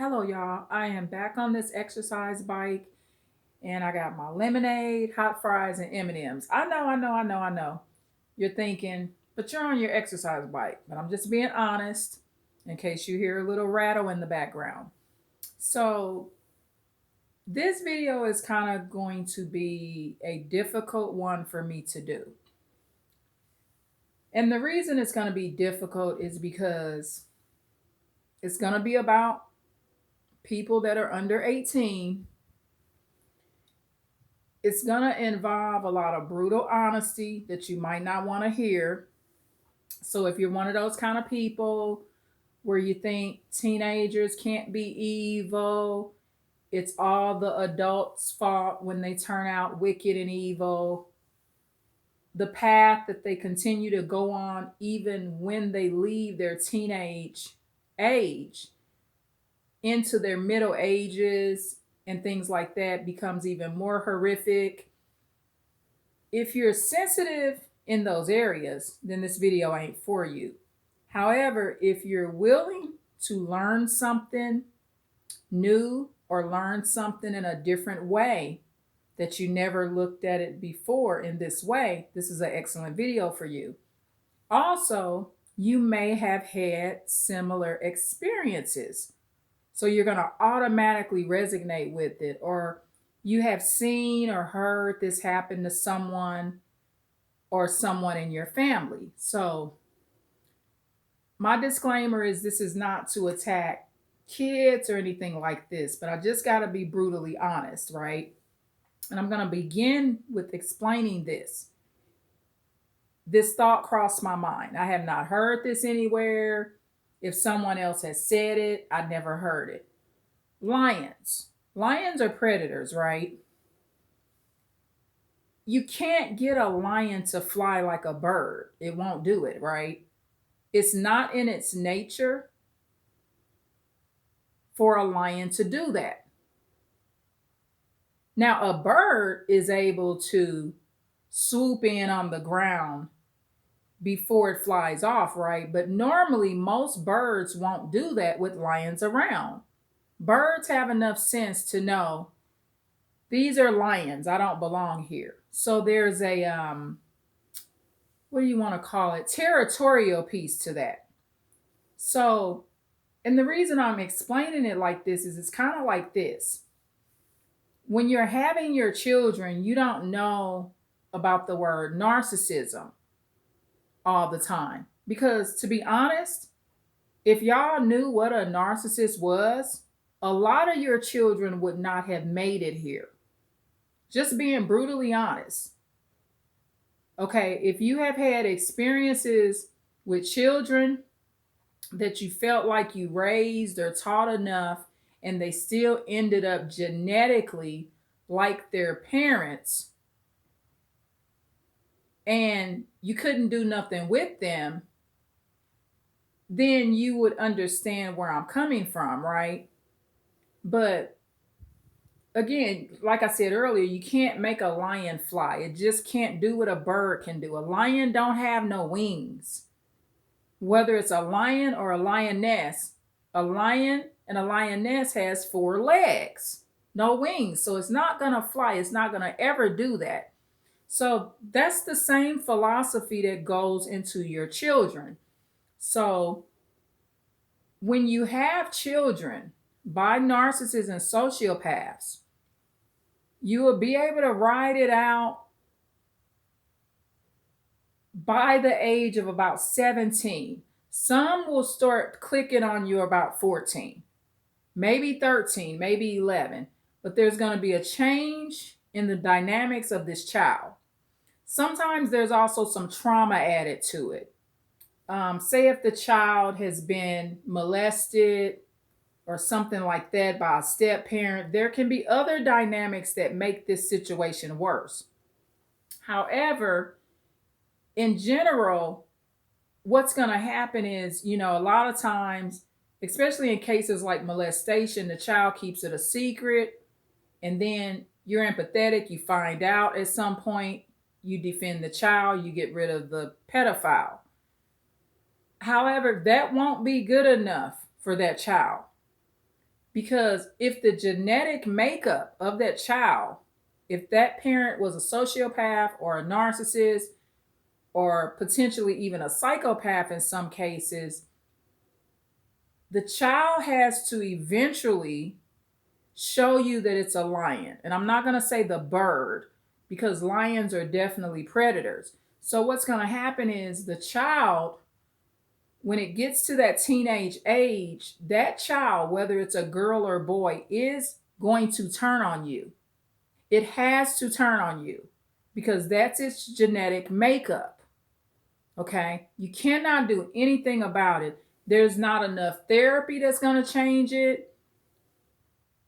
Hello, y'all. I am back on this exercise bike, and I got my lemonade, hot fries, and M&Ms. I know. You're thinking, but you're on your exercise bike. But I'm just being honest, in case you hear a little rattle in the background. So this video is kind of going to be a difficult one for me to do. And the reason it's going to be difficult is because it's going to be about people that are under 18. It's going to involve a lot of brutal honesty that you might not want to hear. So if you're one of those kind of people where you think teenagers can't be evil, it's all the adults' fault when they turn out wicked and evil, the path that they continue to go on even when they leave their teenage age into their middle ages and things like that becomes even more horrific. If you're sensitive in those areas, then this video ain't for you. However, if you're willing to learn something new or learn something in a different way that you never looked at it before in this way, this is an excellent video for you. Also, you may have had similar experiences. So you're going to automatically resonate with it, or you have seen or heard this happen to someone or someone in your family. So my disclaimer is this is not to attack kids or anything like this, but I just got to be brutally honest, right? And I'm going to begin with explaining this. This thought crossed my mind. I have not heard this anywhere. If someone else has said it, I never heard it. Lions. Lions are predators, right? You can't get a lion to fly like a bird. It won't do it, right? It's not in its nature for a lion to do that. Now, a bird is able to swoop in on the ground before it flies off, right? But normally, most birds won't do that with lions around. Birds have enough sense to know these are lions. I don't belong here. So there's a, what do you want to call it? Territorial piece to that. So, and the reason I'm explaining it like this is it's kind of like this. When you're having your children, you don't know about the word narcissism all the time. Because to be honest, if y'all knew what a narcissist was, a lot of your children would not have made it here. Just being brutally honest. Okay, if you have had experiences with children that you felt like you raised or taught enough, and they still ended up genetically like their parents, and you couldn't do nothing with them, then you would understand where I'm coming from, right? But again, like I said earlier, you can't make a lion fly. It just can't do what a bird can do. A lion don't have no wings. Whether it's a lion or a lioness, a lion and a lioness has 4 legs, no wings. So it's not going to fly. It's not going to ever do that. So that's the same philosophy that goes into your children. So when you have children by narcissists and sociopaths, you will be able to ride it out by the age of about 17. Some will start clicking on you about 14, maybe 13, maybe 11, but there's going to be a change in the dynamics of this child. Sometimes there's also some trauma added to it. Say if the child has been molested or something like that by a step parent, there can be other dynamics that make this situation worse. However, in general, what's going to happen is, a lot of times, especially in cases like molestation, the child keeps it a secret, and then you're empathetic, you find out at some point, you defend the child, you get rid of the pedophile. However, that won't be good enough for that child. Because if the genetic makeup of that child, if that parent was a sociopath or a narcissist or potentially even a psychopath in some cases, the child has to eventually show you that it's a lion. And I'm not going to say the bird because lions are definitely predators. So what's going to happen is the child, when it gets to that teenage age, that child, whether it's a girl or boy, is going to turn on you. It has to turn on you because that's its genetic makeup. Okay? You cannot do anything about it. There's not enough therapy that's going to change it.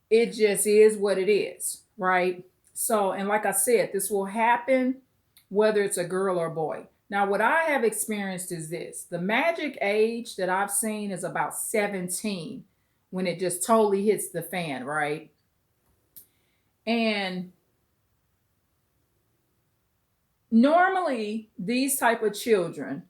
It just is what it is, right? So, and like I said, this will happen whether it's a girl or boy. Now, what I have experienced is this: the magic age that I've seen is about 17 when it just totally hits the fan, right? And normally, these type of children,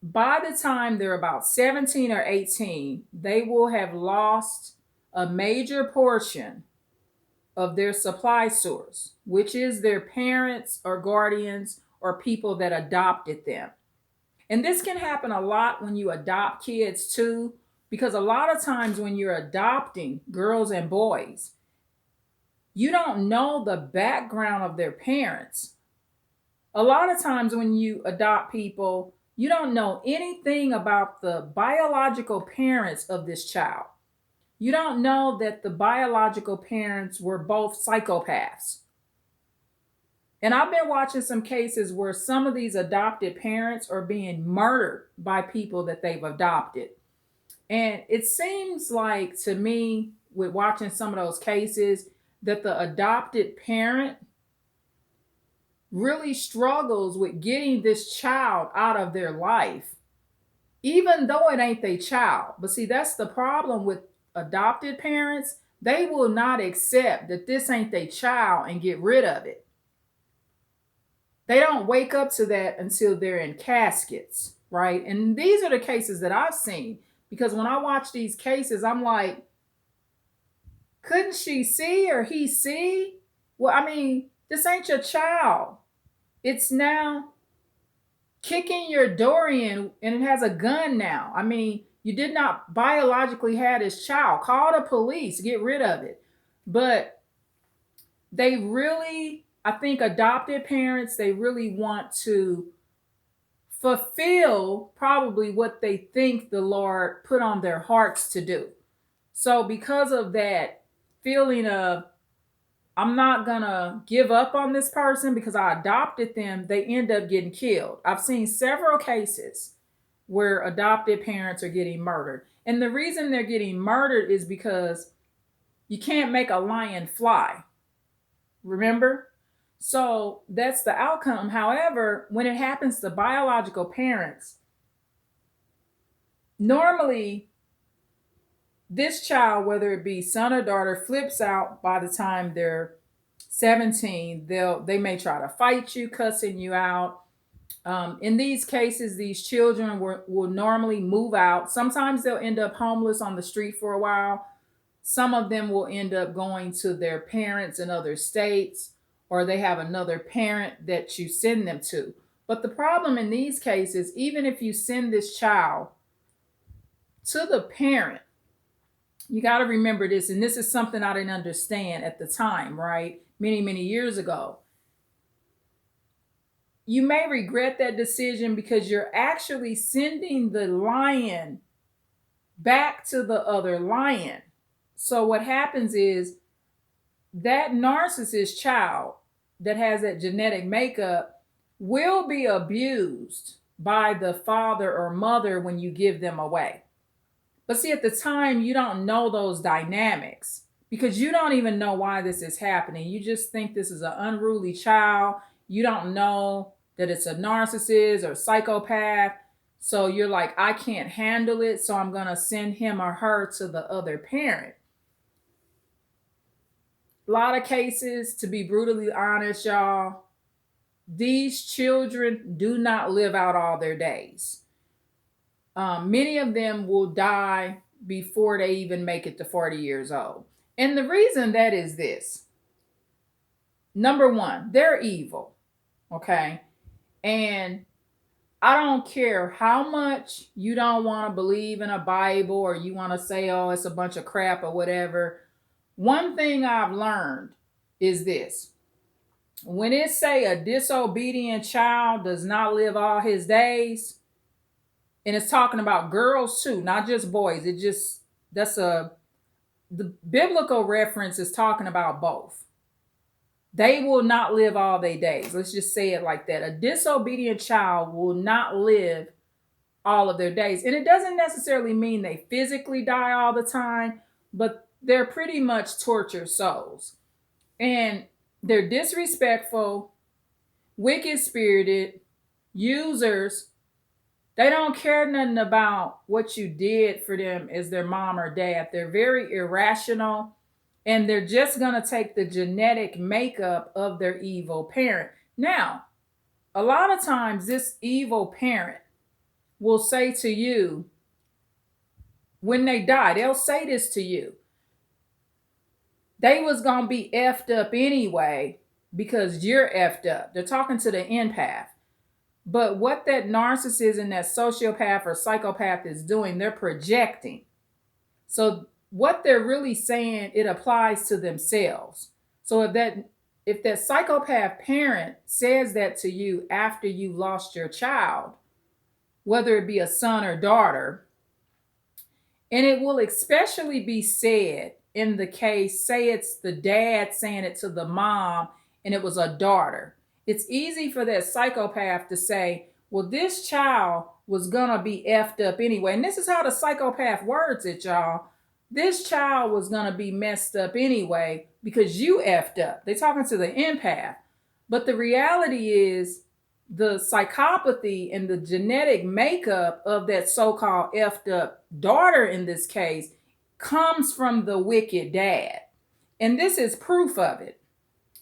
by the time they're about 17 or 18, they will have lost a major portion of their supply source, which is their parents or guardians or people that adopted them. And this can happen a lot when you adopt kids too, because a lot of times when you're adopting girls and boys, you don't know the background of their parents. A lot of times when you adopt people, you don't know anything about the biological parents of this child. You don't know that the biological parents were both psychopaths. And I've been watching some cases where some of these adopted parents are being murdered by people that they've adopted. And it seems like to me, with watching some of those cases, that the adopted parent really struggles with getting this child out of their life, even though it ain't their child. But see, that's the problem with adopted parents. They will not accept that this ain't their child and get rid of it. They don't wake up to that until they're in caskets, right? And these are the cases that I've seen, because when I watch these cases, I'm like, couldn't she see or he see? Well, I mean, this ain't your child. It's now kicking your door in and it has a gun now. I mean, you did not biologically have this child. Call the police, get rid of it. But they really, I think adopted parents, they really want to fulfill probably what they think the Lord put on their hearts to do. So because of that feeling of, I'm not gonna give up on this person because I adopted them, they end up getting killed. I've seen several cases where adopted parents are getting murdered. And the reason they're getting murdered is because you can't make a lion fly. Remember? So that's the outcome. However, when it happens to biological parents, normally this child, whether it be son or daughter, flips out by the time they're 17. They may try to fight you, cussing you out. In these cases, these children will normally move out. Sometimes they'll end up homeless on the street for a while. Some of them will end up going to their parents in other states, or they have another parent that you send them to. But the problem in these cases, even if you send this child to the parent, you got to remember this, and this is something I didn't understand at the time, right? Many, many years ago. You may regret that decision because you're actually sending the lion back to the other lion. So what happens is that narcissist child that has that genetic makeup will be abused by the father or mother when you give them away. But see, at the time, you don't know those dynamics because you don't even know why this is happening. You just think this is an unruly child. You don't know that it's a narcissist or psychopath. So you're like, I can't handle it, so I'm going to send him or her to the other parent. A lot of cases, to be brutally honest, y'all, these children do not live out all their days. Many of them will die before they even make it to 40 years old. And the reason that is this: number one, they're evil, okay? And I don't care how much you don't want to believe in a Bible or you want to say, oh, it's a bunch of crap or whatever. One thing I've learned is this: when it say a disobedient child does not live all his days, and it's talking about girls too, not just boys. The biblical reference is talking about both. They will not live all their days. Let's just say it like that. A disobedient child will not live all of their days. And it doesn't necessarily mean they physically die all the time, but they're pretty much tortured souls. And they're disrespectful, wicked spirited, users. They don't care nothing about what you did for them as their mom or dad. They're very irrational, and they're just going to take the genetic makeup of their evil parent. Now, a lot of times this evil parent will say to you, when they die, they'll say this to you: they was going to be effed up anyway because you're effed up. They're talking to the empath. But what that narcissist and that sociopath or psychopath is doing, they're projecting. So what they're really saying, it applies to themselves. So if that psychopath parent says that to you after you lost your child, whether it be a son or daughter, and it will especially be said in the case, say it's the dad saying it to the mom and it was a daughter. It's easy for that psychopath to say, well, this child was gonna be effed up anyway. And this is how the psychopath words it, y'all. This child was gonna be messed up anyway because you effed up. They're talking to the empath. But the reality is the psychopathy and the genetic makeup of that so-called effed up daughter in this case comes from the wicked dad. And this is proof of it.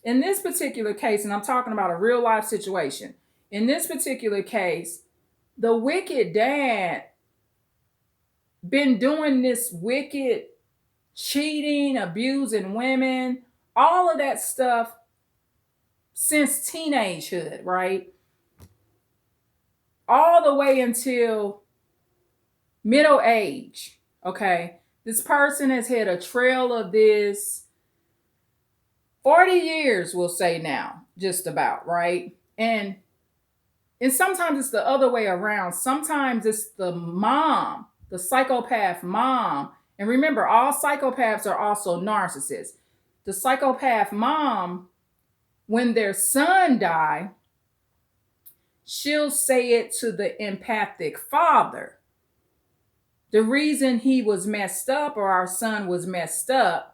In this particular case, and I'm talking about a real life situation, in this particular case, the wicked dad been doing this wicked cheating, abusing women, all of that stuff since teenagehood, right? All the way until middle age, okay? This person has had a trail of this 40 years, we'll say now, just about, right? And sometimes it's the other way around. Sometimes it's the mom, the psychopath mom. And remember, all psychopaths are also narcissists. The psychopath mom, when their son dies, she'll say it to the empathic father. The reason he was messed up or our son was messed up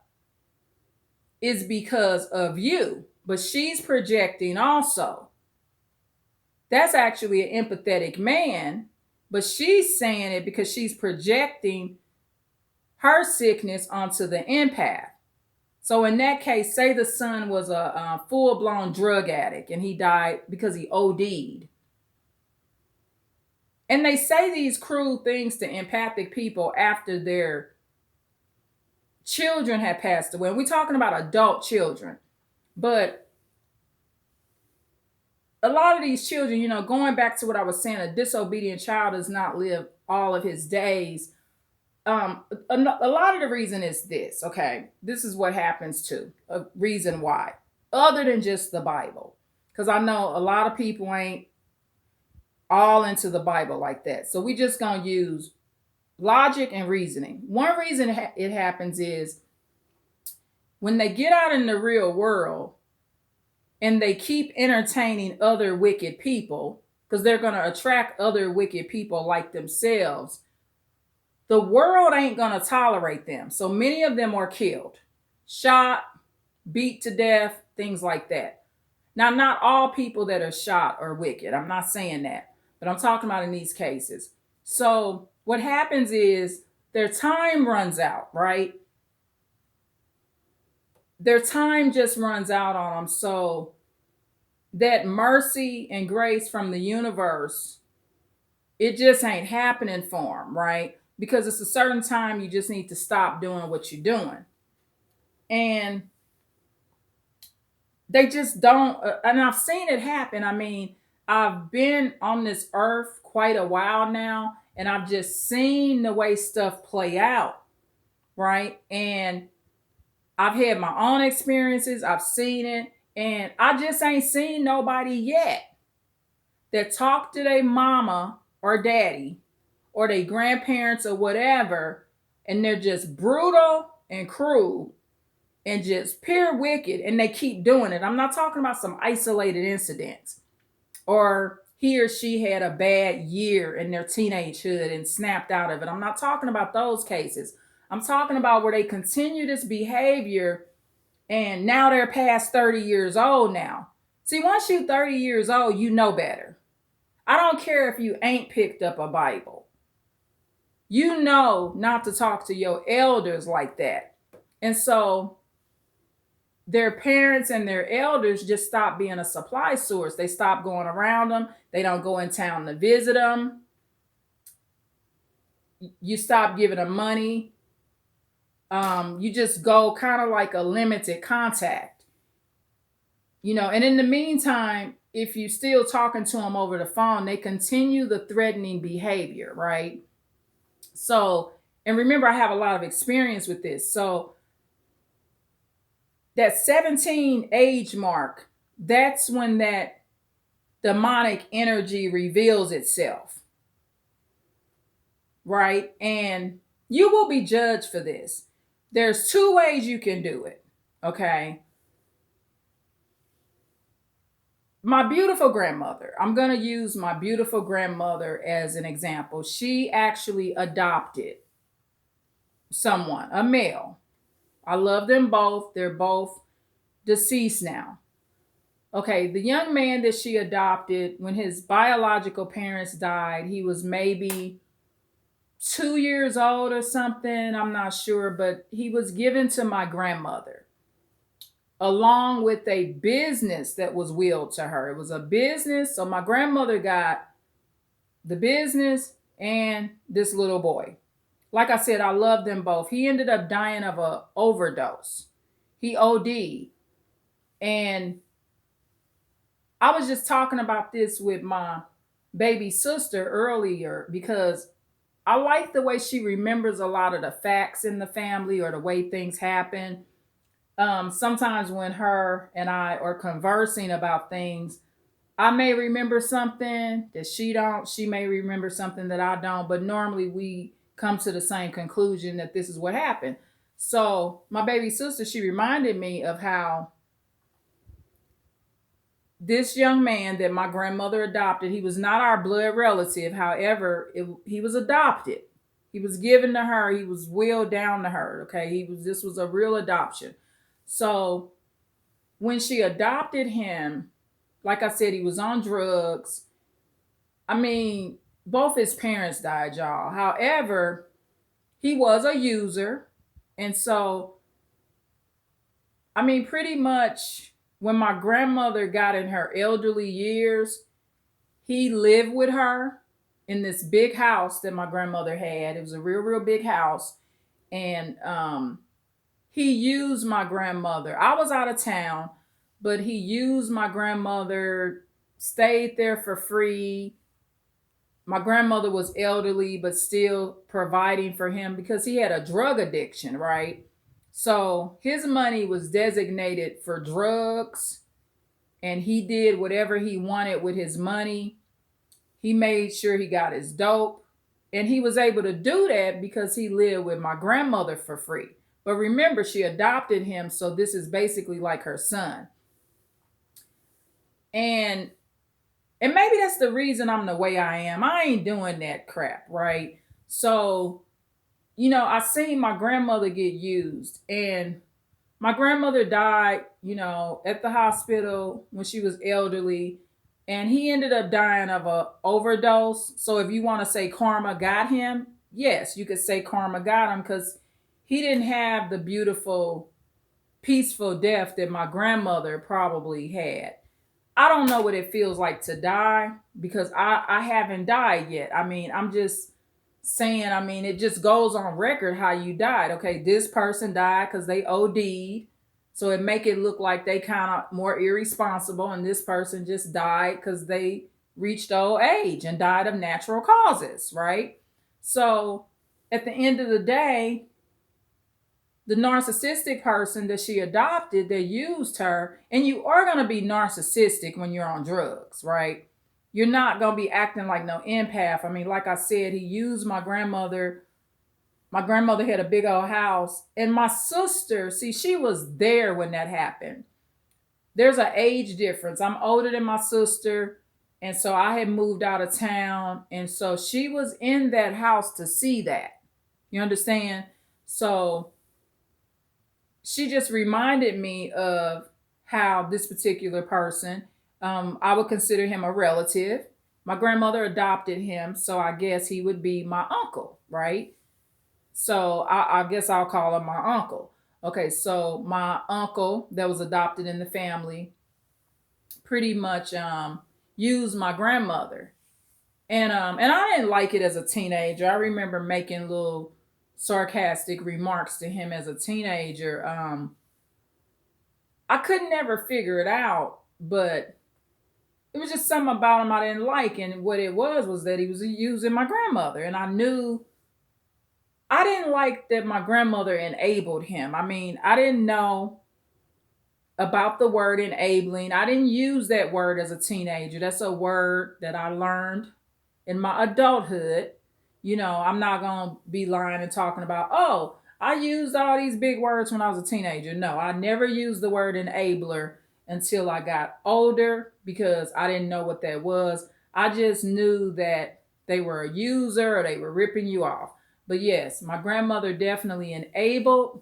is because of you. But she's projecting also. That's actually an empathetic man, but she's saying it because she's projecting her sickness onto the empath. So in that case, say the son was a full-blown drug addict and he died because he OD'd. And they say these cruel things to empathic people after their children have passed away. And we're talking about adult children. But a lot of these children, you know, going back to what I was saying, a disobedient child does not live all of his days. A lot of the reason is this, okay? This is what happens too, a reason why, other than just the Bible. Because I know a lot of people ain't all into the Bible like that. So we just going to use logic and reasoning. One reason it happens is when they get out in the real world and they keep entertaining other wicked people, because they're going to attract other wicked people like themselves, the world ain't going to tolerate them. So many of them are killed, shot, beat to death, things like that. Now, not all people that are shot are wicked. I'm not saying that, but I'm talking about in these cases. So what happens is their time runs out, right? Their time just runs out on them. So that mercy and grace from the universe, it just ain't happening for them, right? because it's a certain time you just need to stop doing what you're doing. And they just don't, and I've seen it happen. I mean, I've been on this earth quite a while now, and I've just seen the way stuff play out, right? And I've had my own experiences, I've seen it, and I just ain't seen nobody yet that talk to their mama or daddy or their grandparents or whatever, and they're just brutal and cruel and just pure wicked, and they keep doing it. I'm not talking about some isolated incidents or he or she had a bad year in their teenagehood and snapped out of it. I'm not talking about those cases. I'm talking about where they continue this behavior and now they're past 30 years old now. See, once you're 30 years old, you know better. I don't care if you ain't picked up a Bible. You know not to talk to your elders like that. And so their parents and their elders just stop being a supply source. They stop going around them. They don't go in town to visit them. You stop giving them money. You just go kind of like a limited contact, and in the meantime, if you still talking to them over the phone, they continue the threatening behavior, right? So, and remember, I have a lot of experience with this. So that 17 age mark, that's when that demonic energy reveals itself, right? And you will be judged for this. There's two ways you can do it, okay? My beautiful grandmother, I'm going to use my beautiful grandmother as an example. She actually adopted someone, a male. I love them both. They're both deceased now. Okay, the young man that she adopted, when his biological parents died, he was maybe 2 years old or something. I'm not sure, but he was given to my grandmother along with a business that was willed to her. It was a business. So my grandmother got the business and this little boy. Like I said, I love them both. He ended up dying of an overdose. He OD'd. And I was just talking about this with my baby sister earlier because I like the way she remembers a lot of the facts in the family or the way things happen. Sometimes when her and I are conversing about things, I may remember something that she don't. She may remember something that I don't. But normally we come to the same conclusion that this is what happened. So my baby sister, she reminded me of how this young man that my grandmother adopted, he was not our blood relative. However, he was adopted. He was given to her. He was willed down to her. Okay. This was a real adoption. So when she adopted him, like I said, he was on drugs. I mean, both his parents died, y'all. However, he was a user. And so, I mean, pretty much when my grandmother got in her elderly years, he lived with her in this big house that my grandmother had. It was a real, real big house. And he used my grandmother. I was out of town, but he used my grandmother, stayed there for free. My grandmother was elderly, but still providing for him because he had a drug addiction, right? So his money was designated for drugs, and he did whatever he wanted with his money. He made sure he got his dope, and he was able to do that because he lived with my grandmother for free. But remember, she adopted him, so this is basically like her son. And maybe that's the reason I'm the way I am. I ain't doing that crap, right? So, I seen my grandmother get used, and my grandmother died, at the hospital when she was elderly, and he ended up dying of a overdose. So if you want to say karma got him, yes, you could say karma got him because he didn't have the beautiful, peaceful death that my grandmother probably had. I don't know what it feels like to die because I haven't died yet. I mean, I'm just saying, I mean, it just goes on record how you died. Okay, this person died because they OD'd. So it make it look like they kind of more irresponsible, and this person just died because they reached old age and died of natural causes, right? So at the end of the day, the narcissistic person that she adopted, that used her, and you are going to be narcissistic when you're on drugs, right? You're not going to be acting like no empath. I mean, like I said, he used my grandmother. My grandmother had a big old house, and my sister, see, she was there when that happened. There's an age difference. I'm older than my sister, and so I had moved out of town, and so she was in that house to see that. You understand? So she just reminded me of how this particular person, I would consider him a relative. My grandmother adopted him, so I guess he would be my uncle, right? So I guess I'll call him my uncle. Okay, so my uncle that was adopted in the family pretty much used my grandmother, and I didn't like it as a teenager. I remember making little sarcastic remarks to him as a teenager. I could never figure it out, but it was just something about him I didn't like. And what it was that he was using my grandmother. And I knew I didn't like that my grandmother enabled him. I mean, I didn't know about the word enabling. I didn't use that word as a teenager. That's a word that I learned in my adulthood. You know, I'm not going to be lying and talking about, oh, I used all these big words when I was a teenager. No, I never used the word enabler until I got older because I didn't know what that was. I just knew that they were a user or they were ripping you off. But yes, my grandmother definitely enabled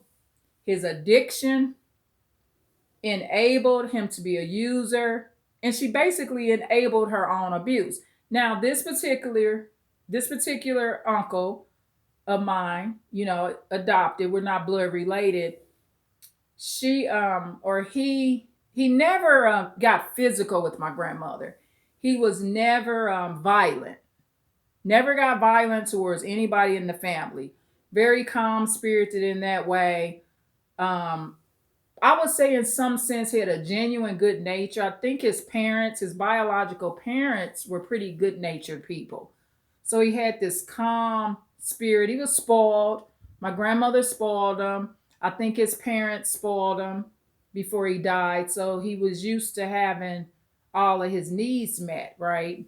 his addiction, enabled him to be a user, and she basically enabled her own abuse. Now, this particular uncle of mine, you know, adopted, we're not blood related. She or he never got physical with my grandmother. He was never violent. Never got violent towards anybody in the family. Very calm spirited in that way. Um, I would say, in some sense, he had a genuine good nature. I think his parents, his biological parents, were pretty good natured people. So he had this calm spirit. He was spoiled. My grandmother spoiled him. I think his parents spoiled him before he died. So he was used to having all of his needs met, right?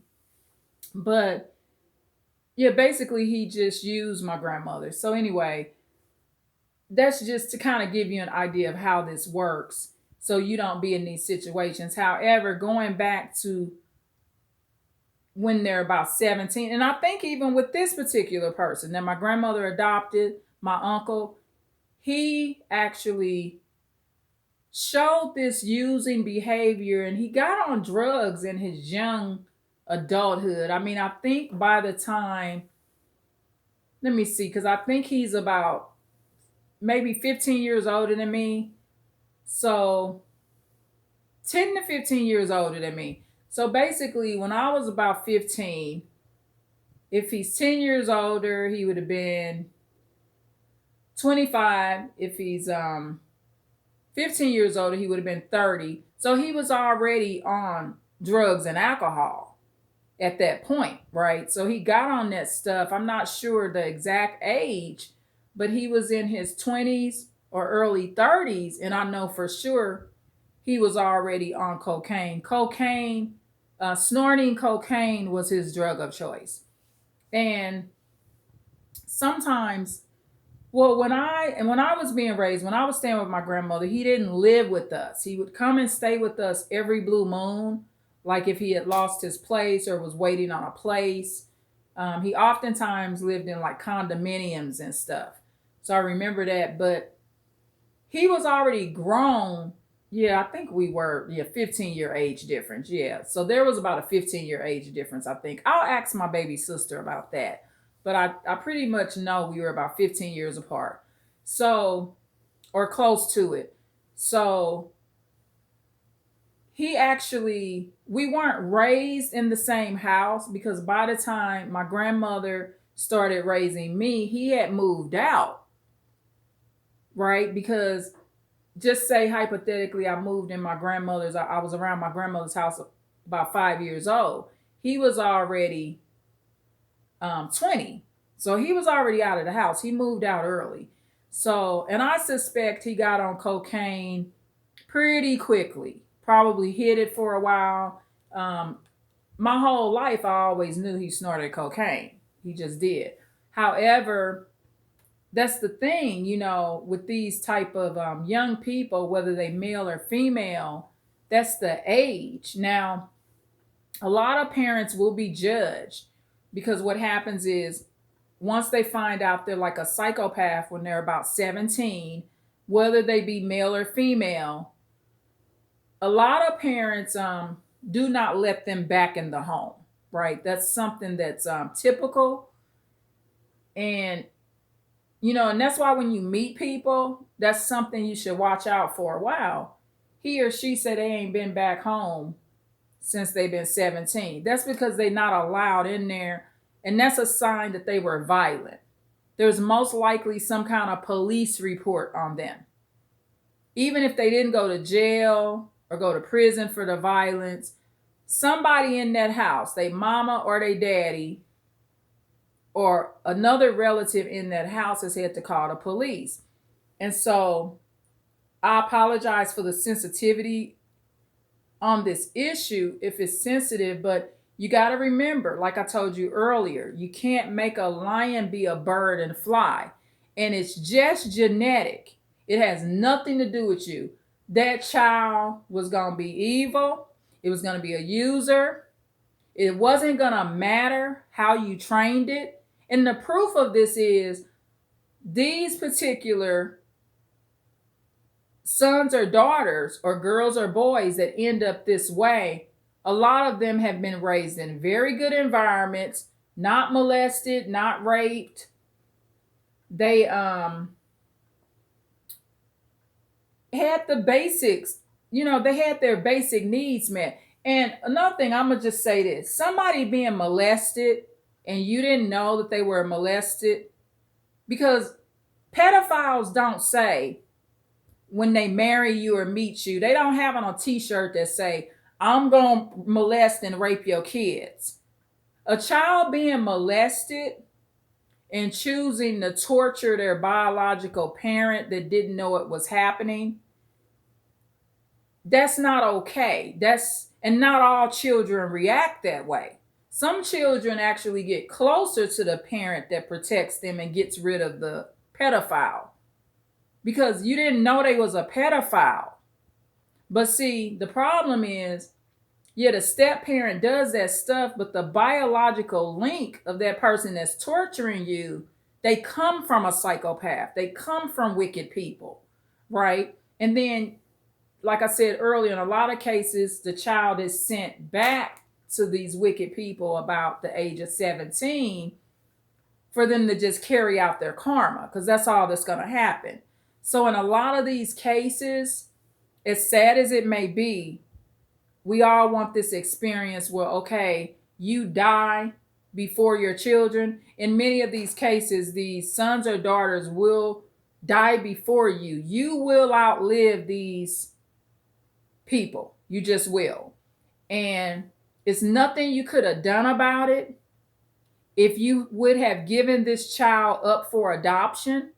But yeah, basically, he just used my grandmother. So, anyway, that's just to kind of give you an idea of how this works so you don't be in these situations. However, going back to when they're about 17, and I think even with this particular person that my grandmother adopted, my uncle, he actually showed this using behavior, and he got on drugs in his young adulthood. I mean, I think by the time, let me see, because I think he's about maybe 15 years older than me. So 10 to 15 years older than me. So basically, when I was about 15, if he's 10 years older, he would have been 25. If he's 15 years older, he would have been 30. So he was already on drugs and alcohol at that point, right? So he got on that stuff. I'm not sure the exact age, but he was in his 20s or early 30s, and I know for sure he was already on cocaine. Snorting cocaine was his drug of choice. And sometimes, well, when I was being raised, when I was staying with my grandmother, he didn't live with us. He would come and stay with us every blue moon, like if he had lost his place or was waiting on a place. He oftentimes lived in like condominiums and stuff. So I remember that, but he was already grown. Yeah, I think we were, 15-year age difference. Yeah. So there was about a 15-year age difference, I think. I'll ask my baby sister about that. But I pretty much know we were about 15 years apart. So, or close to it. So we weren't raised in the same house because by the time my grandmother started raising me, he had moved out, right? Because just say hypothetically, I moved in my grandmother's, I was around my grandmother's house about 5 years old. He was already 20. So he was already out of the house. He moved out early. So, and I suspect he got on cocaine pretty quickly, probably hid it for a while. My whole life, I always knew he snorted cocaine. He just did. However, that's the thing, with these type of young people, whether they male or female, that's the age. Now, a lot of parents will be judged because what happens is once they find out they're like a psychopath when they're about 17, whether they be male or female, a lot of parents do not let them back in the home, right? That's something that's typical. And, and that's why when you meet people, that's something you should watch out for. Wow, he or she said they ain't been back home since they've been 17. That's because they're not allowed in there. And that's a sign that they were violent. There's most likely some kind of police report on them. Even if they didn't go to jail or go to prison for the violence, somebody in that house, they mama or they daddy or another relative in that house has had to call the police. And so I apologize for the sensitivity on this issue if it's sensitive, but you got to remember, like I told you earlier, you can't make a lion be a bird and fly. And it's just genetic. It has nothing to do with you. That child was going to be evil. It was going to be a user. It wasn't going to matter how you trained it. And the proof of this is these particular sons or daughters or girls or boys that end up this way, a lot of them have been raised in very good environments, not molested, not raped. They had the basics, they had their basic needs met. And another thing, I'm going to just say this. Somebody being molested and you didn't know that they were molested, because pedophiles don't say when they marry you or meet you, they don't have on a t-shirt that say, I'm going to molest and rape your kids. A child being molested and choosing to torture their biological parent that didn't know it was happening, that's not okay. And not all children react that way. Some children actually get closer to the parent that protects them and gets rid of the pedophile because you didn't know they was a pedophile. But see, the problem is, the step parent does that stuff, but the biological link of that person that's torturing you, they come from a psychopath. They come from wicked people, right? And then, like I said earlier, in a lot of cases, the child is sent back to these wicked people about the age of 17 for them to just carry out their karma, because that's all that's going to happen. So in a lot of these cases, as sad as it may be, we all want this experience where, okay, you die before your children. In many of these cases, these sons or daughters will die before you. You will outlive these people. You just will. And it's nothing you could have done about it. If you would have given this child up for adoption,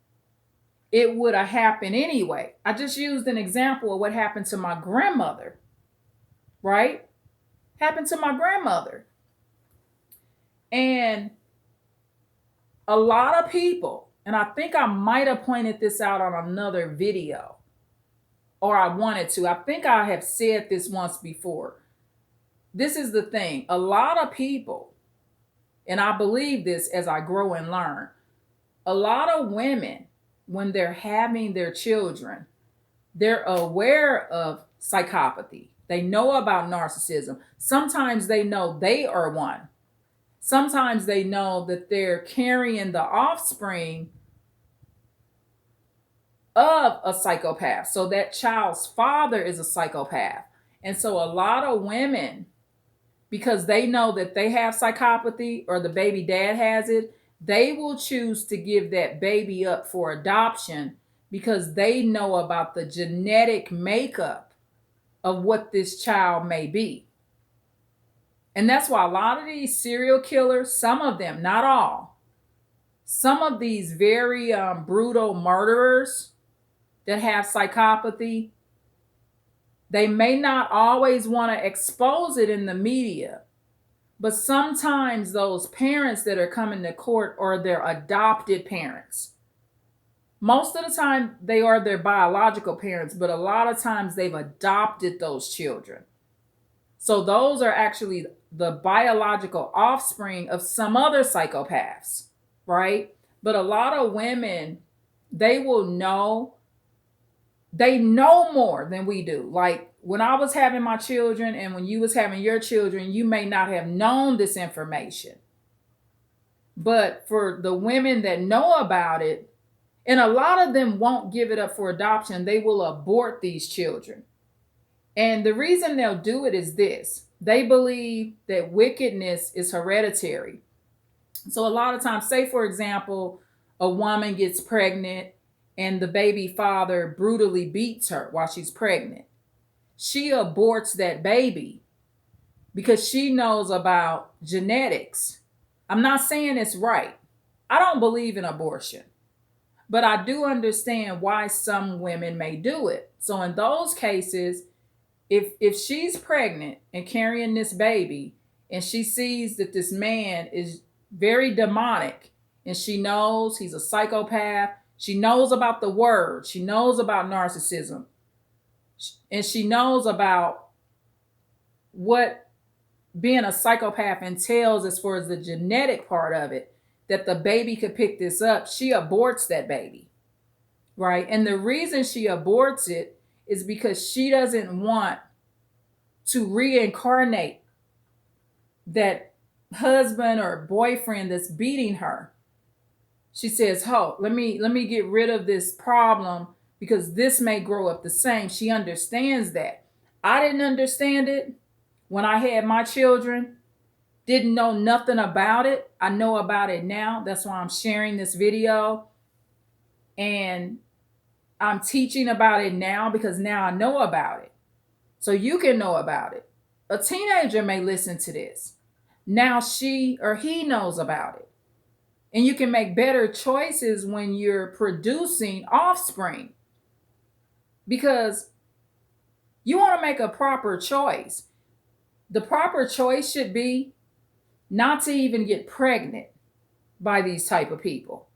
it would have happened anyway. I just used an example of what happened to my grandmother, right? Happened to my grandmother. And a lot of people, and I think I might have pointed this out on another video, or I wanted to. I think I have said this once before. This is the thing. A lot of people, and I believe this as I grow and learn, a lot of women, when they're having their children, they're aware of psychopathy. They know about narcissism. Sometimes they know they are one. Sometimes they know that they're carrying the offspring of a psychopath. So that child's father is a psychopath. And so a lot of women, because they know that they have psychopathy or the baby dad has it, they will choose to give that baby up for adoption because they know about the genetic makeup of what this child may be. And that's why a lot of these serial killers, some of them, not all, some of these very brutal murderers that have psychopathy, they may not always want to expose it in the media, but sometimes those parents that are coming to court are their adopted parents. Most of the time, they are their biological parents, but a lot of times they've adopted those children. So those are actually the biological offspring of some other psychopaths, right? But a lot of women, they will know, they know more than we do. Like when I was having my children and when you was having your children, you may not have known this information. But for the women that know about it, and a lot of them won't give it up for adoption, they will abort these children. And the reason they'll do it is this: they believe that wickedness is hereditary. So a lot of times, say for example, a woman gets pregnant and the baby father brutally beats her while she's pregnant. She aborts that baby because she knows about genetics. I'm not saying it's right. I don't believe in abortion, but I do understand why some women may do it. So in those cases, if she's pregnant and carrying this baby and she sees that this man is very demonic and she knows he's a psychopath, she knows about the word, she knows about narcissism, and she knows about what being a psychopath entails as far as the genetic part of it, that the baby could pick this up, she aborts that baby, right? And the reason she aborts it is because she doesn't want to reincarnate that husband or boyfriend that's beating her. She says, "Oh, let me get rid of this problem because this may grow up the same." She understands that. I didn't understand it when I had my children. Didn't know nothing about it. I know about it now. That's why I'm sharing this video. And I'm teaching about it now because now I know about it. So you can know about it. A teenager may listen to this. Now she or he knows about it. And you can make better choices when you're producing offspring, because you want to make a proper choice. The proper choice should be not to even get pregnant by these type of people.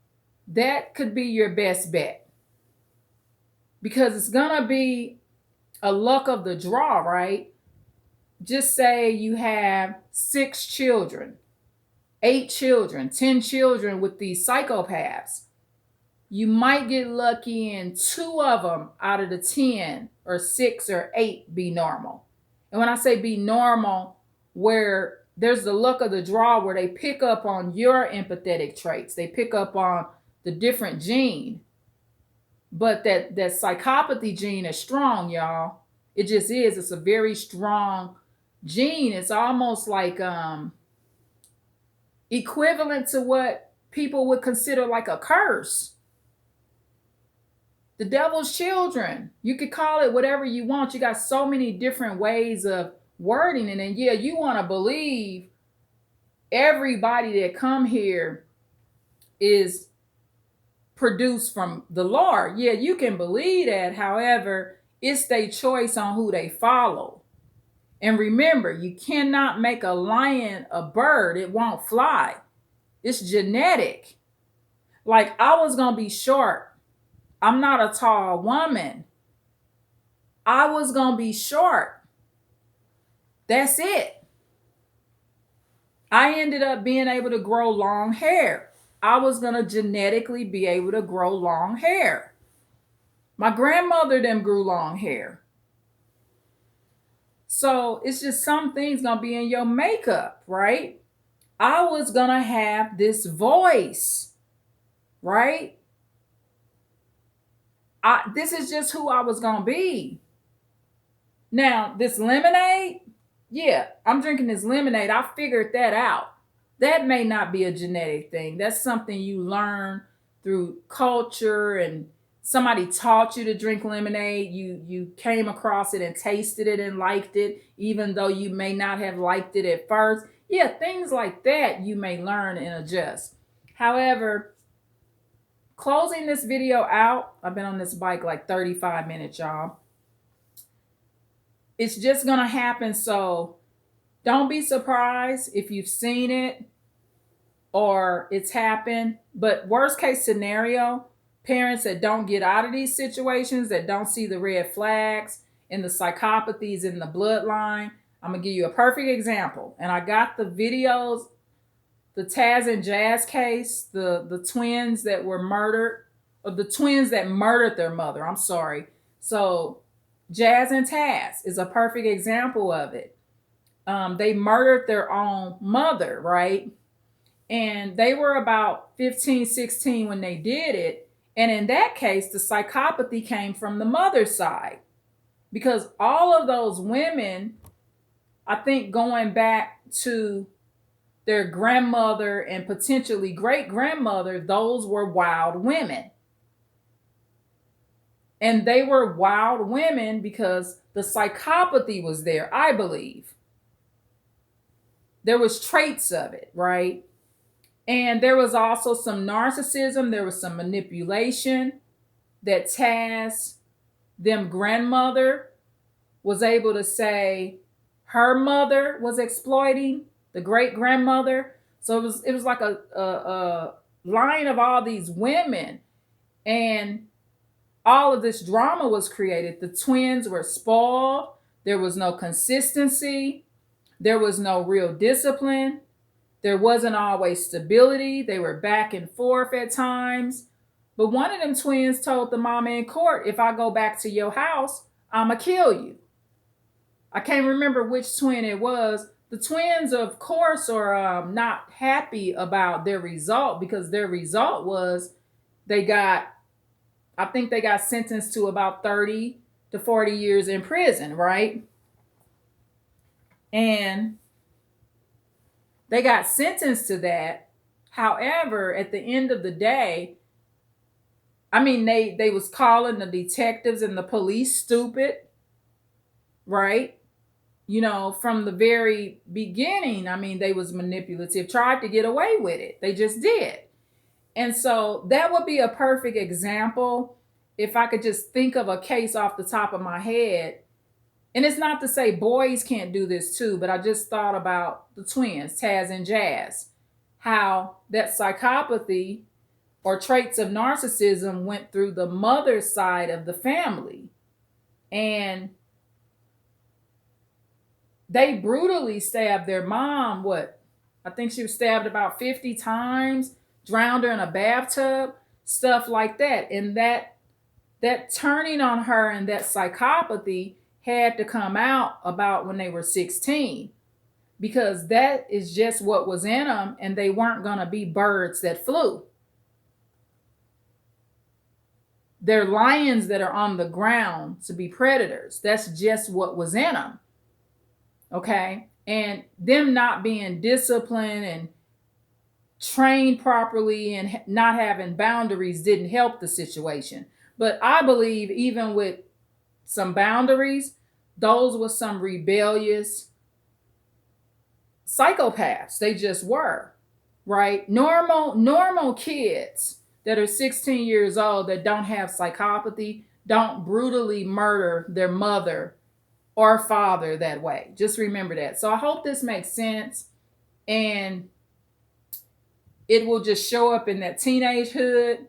That could be your best bet, because it's going to be a luck of the draw, right? Just say you have 6 children, 8 children, 10 children with these psychopaths. You might get lucky and 2 of them out of the 10 or 6 or 8 be normal. And when I say be normal, where there's the luck of the draw where they pick up on your empathetic traits, they pick up on the different gene. But that psychopathy gene is strong, y'all. It just is. It's a very strong gene. It's almost like equivalent to what people would consider like a curse. The devil's children. You could call it whatever you want. You got so many different ways of wording it. And yeah, you want to believe everybody that come here is produced from the Lord. Yeah, you can believe that. However, it's their choice on who they follow. And remember, you cannot make a lion a bird. It won't fly. It's genetic. Like, I was going to be short. I'm not a tall woman. I was going to be short. That's it. I ended up being able to grow long hair. I was going to genetically be able to grow long hair. My grandmother them grew long hair. So it's just some things going to be in your makeup, right? I was going to have this voice, right? This is just who I was going to be. Now, this lemonade, yeah, I'm drinking this lemonade. I figured that out. that may not be a genetic thing. That's something you learn through culture, and somebody taught you to drink lemonade. You came across it and tasted it and liked it, even though you may not have liked it at first. Yeah, things like that you may learn and adjust. However, closing this video out, I've been on this bike like 35 minutes, y'all. It's just gonna happen. So don't be surprised if you've seen it or it's happened. But worst case scenario, parents that don't get out of these situations, that don't see the red flags and the psychopathies in the bloodline. I'm gonna give you a perfect example. And I got the videos, the Taz and Jazz case, the twins that were murdered, or the twins that murdered their mother. I'm sorry. So Jazz and Taz is a perfect example of it. They murdered their own mother, right? And they were about 15, 16 when they did it. And in that case, the psychopathy came from the mother's side, because all of those women, I think going back to their grandmother and potentially great grandmother, those were wild women. And they were wild women because the psychopathy was there, I believe. There was traits of it, right? And there was also some narcissism. There was some manipulation that Taz, them grandmother, was able to say her mother was exploiting the great grandmother. So it was like a line of all these women, and all of this drama was created. The twins were spoiled. There was no consistency. There was no real discipline. There wasn't always stability. They were back and forth at times. But one of them twins told the mama in court, if I go back to your house, I'ma kill you. I can't remember which twin it was. The twins, of course, are not happy about their result, because their result was I think they got sentenced to about 30 to 40 years in prison, right? And they got sentenced to that. However, at the end of the day, I mean, they was calling the detectives and the police stupid, right? You know, from the very beginning, I mean, they was manipulative, tried to get away with it. They just did. And so that would be a perfect example if I could just think of a case off the top of my head. And it's not to say boys can't do this too, but I just thought about the twins, Taz and Jazz, how that psychopathy or traits of narcissism went through the mother's side of the family. And they brutally stabbed their mom. I think she was stabbed about 50 times, drowned her in a bathtub, stuff like that. And that turning on her and that psychopathy had to come out about when they were 16, because that is just what was in them, and they weren't going to be birds that flew. They're lions that are on the ground to be predators. That's just what was in them. Okay? And them not being disciplined and trained properly and not having boundaries didn't help the situation. But I believe even with some boundaries, those were some rebellious psychopaths. They just were, right? Normal kids that are 16 years old that don't have psychopathy don't brutally murder their mother or father that way. Just remember that. So I hope this makes sense, and it will just show up in that teenagehood.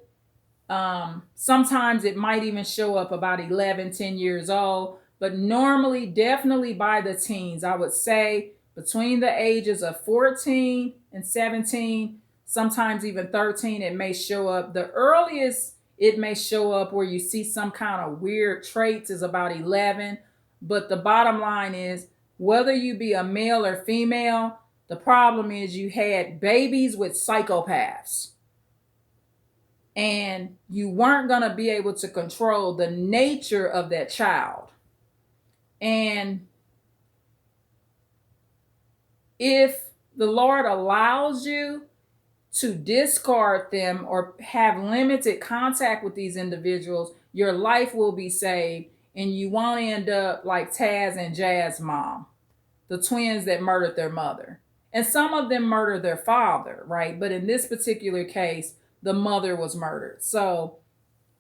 Sometimes it might even show up about 11, 10 years old, but normally, definitely by the teens. I would say between the ages of 14 and 17, sometimes even 13, it may show up. The earliest it may show up where you see some kind of weird traits is about 11. But the bottom line is, whether you be a male or female, the problem is you had babies with psychopaths. And you weren't going to be able to control the nature of that child. And if the Lord allows you to discard them or have limited contact with these individuals, your life will be saved and you won't end up like Taz and Jazz mom, the twins that murdered their mother. And some of them murdered their father, right? But in this particular case, the mother was murdered. So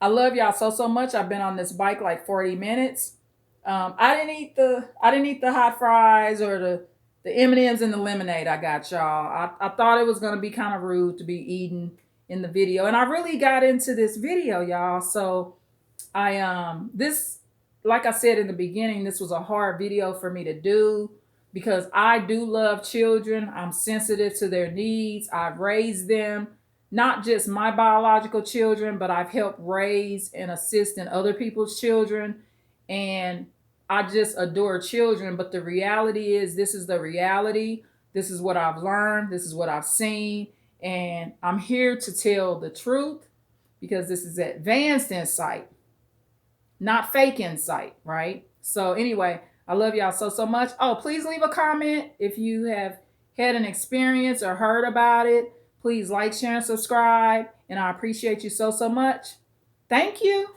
I love y'all so much. I've been on this bike like 40 minutes. I didn't eat the hot fries or the M&Ms and the lemonade I got y'all. I thought it was gonna be kind of rude to be eating in the video, and I really got into this video, y'all. So this, like I said in the beginning, this was a hard video for me to do because I do love children. I'm sensitive to their needs. I've raised them, not just my biological children, but I've helped raise and assist in other people's children. And I just adore children. But the reality is, this is the reality. This is what I've learned. This is what I've seen. And I'm here to tell the truth because this is advanced insight, not fake insight, right? So anyway, I love y'all so much. Oh, please leave a comment if you have had an experience or heard about it. Please like, share, and subscribe. And I appreciate you so much. Thank you.